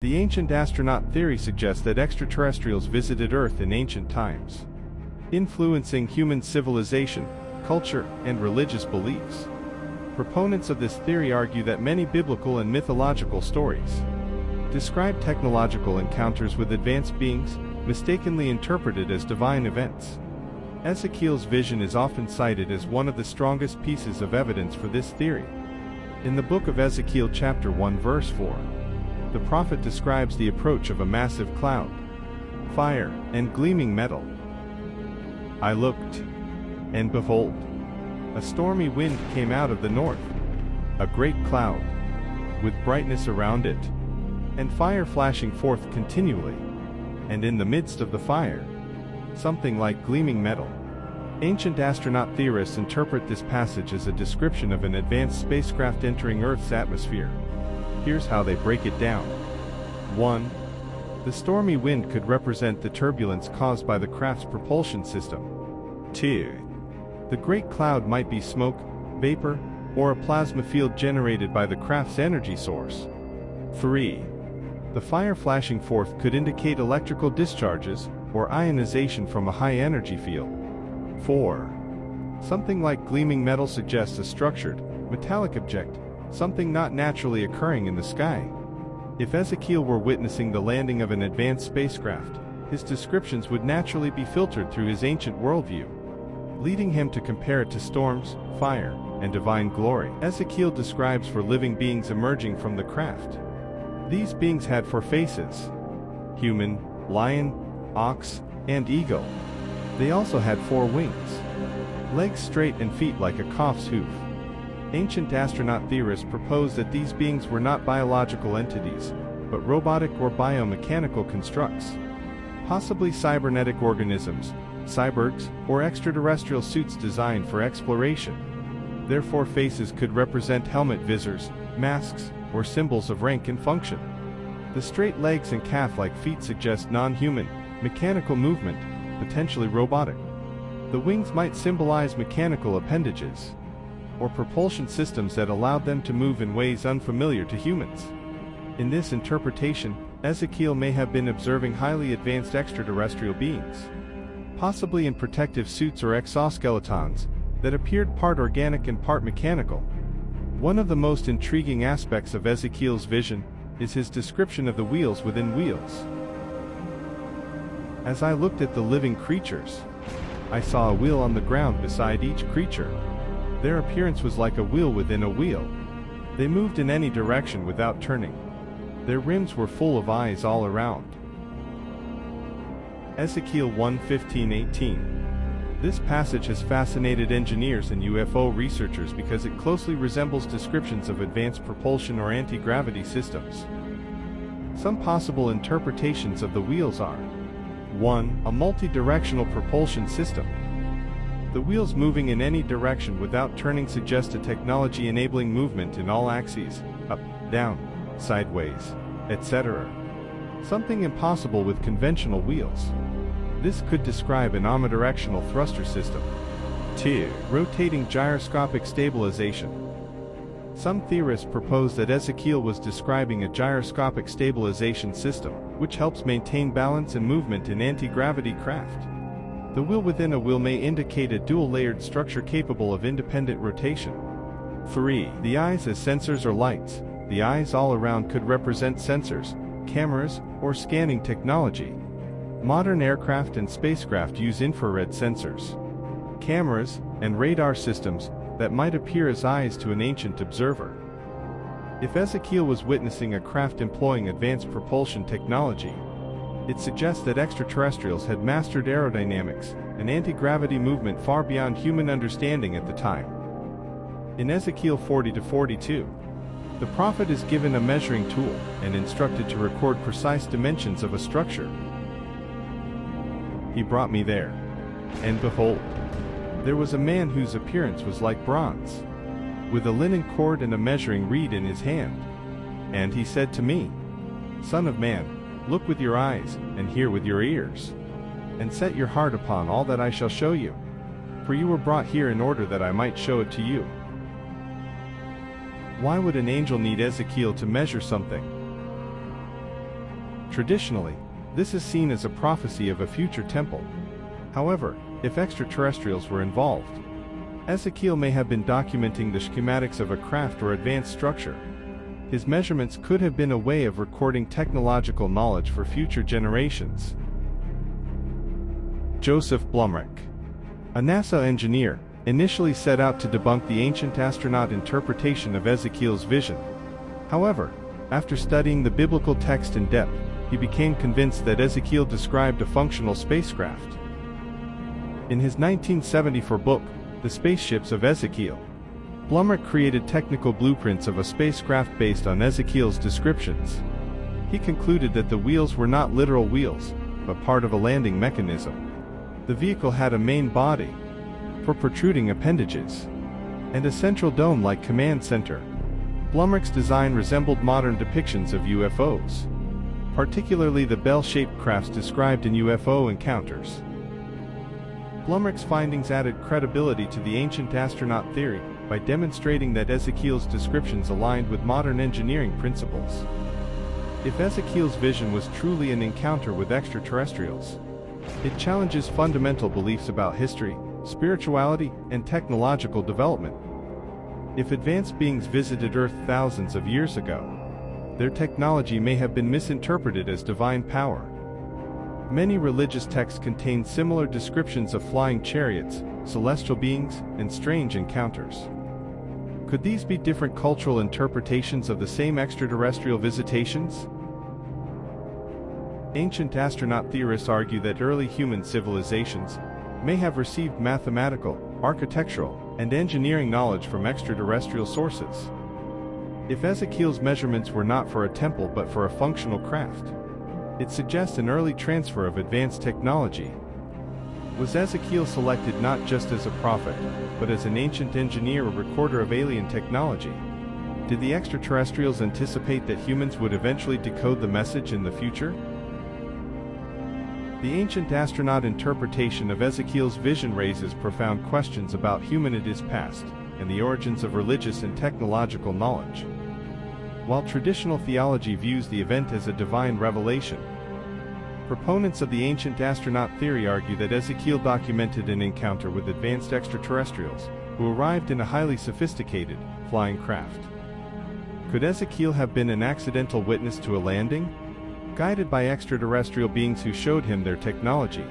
The Ancient Astronaut Theory suggests that extraterrestrials visited Earth in ancient times, influencing human civilization, culture, and religious beliefs. Proponents of this theory argue that many biblical and mythological stories describe technological encounters with advanced beings, mistakenly interpreted as divine events. Ezekiel's vision is often cited as one of the strongest pieces of evidence for this theory. In the Book of Ezekiel chapter 1 verse 4, the prophet describes the approach of a massive cloud, fire, and gleaming metal. I looked, and behold, a stormy wind came out of the north, a great cloud, with brightness around it, and fire flashing forth continually, and in the midst of the fire, something like gleaming metal. Ancient astronaut theorists interpret this passage as a description of an advanced spacecraft entering Earth's atmosphere. Here's how they break it down. 1. The stormy wind could represent the turbulence caused by the craft's propulsion system. 2. The great cloud might be smoke, vapor, or a plasma field generated by the craft's energy source. 3. The fire flashing forth could indicate electrical discharges or ionization from a high-energy field. 4. Something like gleaming metal suggests a structured, metallic object, something not naturally occurring in the sky. If Ezekiel were witnessing the landing of an advanced spacecraft, his descriptions would naturally be filtered through his ancient worldview, leading him to compare it to storms, fire, and divine glory. Ezekiel describes 4 living beings emerging from the craft. These beings had 4 faces: human, lion, ox, and eagle. They also had 4 wings, legs straight and feet like a calf's hoof. Ancient astronaut theorists propose that these beings were not biological entities, but robotic or biomechanical constructs, possibly cybernetic organisms, cyborgs, or extraterrestrial suits designed for exploration. Their 4 faces could represent helmet visors, masks, or symbols of rank and function. The straight legs and calf-like feet suggest non-human, mechanical movement, potentially robotic. The wings might symbolize mechanical appendages, or propulsion systems that allowed them to move in ways unfamiliar to humans. In this interpretation, Ezekiel may have been observing highly advanced extraterrestrial beings, possibly in protective suits or exoskeletons, that appeared part organic and part mechanical. One of the most intriguing aspects of Ezekiel's vision is his description of the wheels within wheels. As I looked at the living creatures, I saw a wheel on the ground beside each creature. Their appearance was like a wheel within a wheel. They moved in any direction without turning. Their rims were full of eyes all around. Ezekiel 1:15-18. This passage has fascinated engineers and UFO researchers because it closely resembles descriptions of advanced propulsion or anti-gravity systems. Some possible interpretations of the wheels are: 1. A multi-directional propulsion system. The wheels moving in any direction without turning suggest a technology enabling movement in all axes, up, down, sideways, etc. Something impossible with conventional wheels. This could describe an omnidirectional thruster system. 2. Rotating gyroscopic stabilization. Some theorists propose that Ezekiel was describing a gyroscopic stabilization system, which helps maintain balance and movement in anti-gravity craft. The wheel within a wheel may indicate a dual-layered structure capable of independent rotation. 3. The eyes as sensors or lights. The eyes all around could represent sensors, cameras, or scanning technology. Modern aircraft and spacecraft use infrared sensors, cameras, and radar systems that might appear as eyes to an ancient observer. If Ezekiel was witnessing a craft employing advanced propulsion technology, it suggests that extraterrestrials had mastered aerodynamics and anti-gravity movement far beyond human understanding at the time. In Ezekiel 40-42, the prophet is given a measuring tool and instructed to record precise dimensions of a structure. He brought me there, and behold, there was a man whose appearance was like bronze, with a linen cord and a measuring reed in his hand. And he said to me, Son of man, look with your eyes, and hear with your ears, and set your heart upon all that I shall show you. For you were brought here in order that I might show it to you. Why would an angel need Ezekiel to measure something? Traditionally, this is seen as a prophecy of a future temple. However, if extraterrestrials were involved, Ezekiel may have been documenting the schematics of a craft or advanced structure. His measurements could have been a way of recording technological knowledge for future generations. Josef Blumrich, a NASA engineer, initially set out to debunk the ancient astronaut interpretation of Ezekiel's vision. However, after studying the biblical text in depth, he became convinced that Ezekiel described a functional spacecraft. In his 1974 book, The Spaceships of Ezekiel, Blumrich created technical blueprints of a spacecraft based on Ezekiel's descriptions. He concluded that the wheels were not literal wheels, but part of a landing mechanism. The vehicle had a main body, for protruding appendages, and a central dome-like command center. Blumrich's design resembled modern depictions of UFOs, particularly the bell-shaped crafts described in UFO encounters. Blumrich's findings added credibility to the Ancient Astronaut Theory by demonstrating that Ezekiel's descriptions aligned with modern engineering principles. If Ezekiel's vision was truly an encounter with extraterrestrials, it challenges fundamental beliefs about history, spirituality, and technological development. If advanced beings visited Earth thousands of years ago, their technology may have been misinterpreted as divine power. Many religious texts contain similar descriptions of flying chariots, celestial beings, and strange encounters. Could these be different cultural interpretations of the same extraterrestrial visitations? Ancient astronaut theorists argue that early human civilizations may have received mathematical, architectural, and engineering knowledge from extraterrestrial sources. If Ezekiel's measurements were not for a temple but for a functional craft, it suggests an early transfer of advanced technology. Was Ezekiel selected not just as a prophet, but as an ancient engineer or recorder of alien technology? Did the extraterrestrials anticipate that humans would eventually decode the message in the future? The ancient astronaut interpretation of Ezekiel's vision raises profound questions about humanity's past and the origins of religious and technological knowledge. While traditional theology views the event as a divine revelation, proponents of the ancient astronaut theory argue that Ezekiel documented an encounter with advanced extraterrestrials who arrived in a highly sophisticated, flying craft. Could Ezekiel have been an accidental witness to a landing, guided by extraterrestrial beings who showed him their technology?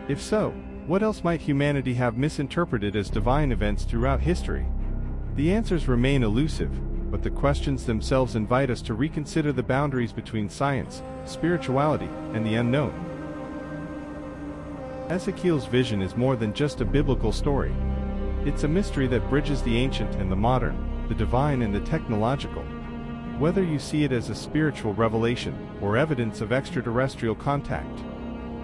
If so, what else might humanity have misinterpreted as divine events throughout history? The answers remain elusive, but the questions themselves invite us to reconsider the boundaries between science, spirituality, and the unknown. Ezekiel's vision is more than just a biblical story. It's a mystery that bridges the ancient and the modern, the divine and the technological. Whether you see it as a spiritual revelation or evidence of extraterrestrial contact,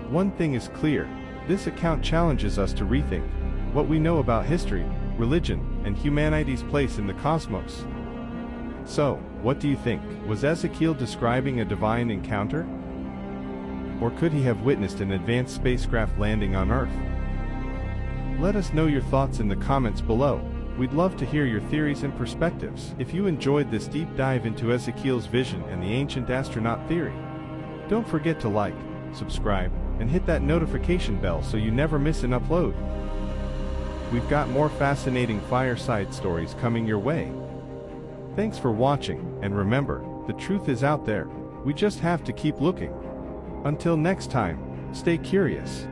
one thing is clear: this account challenges us to rethink what we know about history, religion, and humanity's place in the cosmos. So, what do you think? Was Ezekiel describing a divine encounter? Or could he have witnessed an advanced spacecraft landing on Earth? Let us know your thoughts in the comments below. We'd love to hear your theories and perspectives. If you enjoyed this deep dive into Ezekiel's vision and the ancient astronaut theory, don't forget to like, subscribe, and hit that notification bell so you never miss an upload. We've got more fascinating fireside stories coming your way. Thanks for watching, and remember, the truth is out there. We just have to keep looking. Until next time, stay curious.